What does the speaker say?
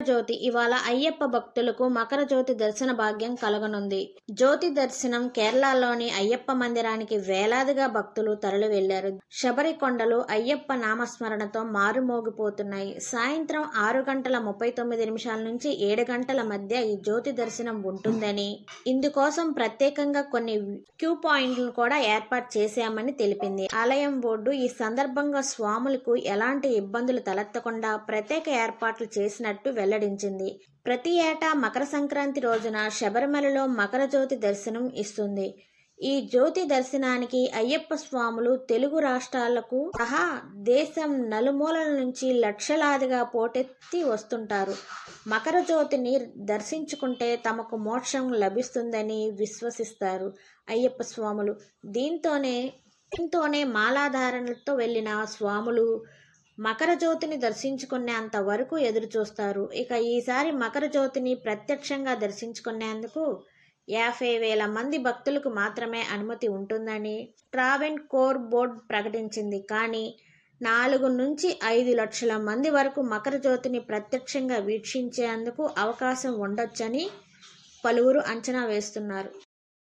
జ్యోతి ఇవాళ అయ్యప్ప భక్తులకు మకర జ్యోతి దర్శన భాగ్యం కలగనుంది. జ్యోతి దర్శనం కేరళలోని అయ్యప్ప మందిరానికి వేలాదిగా భక్తులు తరలి వెళ్లారు. శబరి కొండలు అయ్యప్ప నామస్మరణతో మారుమోగిపోతున్నాయి. సాయంత్రం 6:39 నుంచి 7 గంటల మధ్య ఈ జ్యోతి దర్శనం ఉంటుందని, ఇందుకోసం ప్రత్యేకంగా కొన్ని క్యూ పాయింట్లను కూడా ఏర్పాటు చేశామని తెలిపింది. ఆలయం బోర్డు ఈ సందర్భంగా స్వాములకు ఎలాంటి ఇబ్బందులు తలెత్తకుండా ప్రత్యేక ఏర్పాట్లు చేసినట్టు వెల్లడించింది. ప్రతి ఏటా మకర సంక్రాంతి రోజున శబరిమలలో మకర జ్యోతి దర్శనం ఇస్తుంది. ఈ జ్యోతి దర్శనానికి అయ్యప్ప స్వాములు తెలుగు రాష్ట్రాలకు సహా దేశం నలుమూలల నుంచి లక్షలాదిగా పోటెత్తి వస్తుంటారు. మకర జ్యోతిని దర్శించుకుంటే తమకు మోక్షం లభిస్తుందని విశ్వసిస్తారు అయ్యప్ప స్వాములు. దీంతోనే మాలాధారణలతో వెళ్లిన స్వాములు మకర జ్యోతిని దర్శించుకునేంత వరకు ఎదురు చూస్తారు. ఇక ఈసారి మకర జ్యోతిని ప్రత్యక్షంగా దర్శించుకునేందుకు 50,000 మంది భక్తులకు మాత్రమే అనుమతి ఉంటుందని ట్రావెన్కోర్ బోర్డు ప్రకటించింది. కానీ 4 నుంచి 5 లక్షల మంది వరకు మకర జ్యోతిని ప్రత్యక్షంగా వీక్షించేందుకు అవకాశం ఉండొచ్చని పలువురు అంచనా వేస్తున్నారు.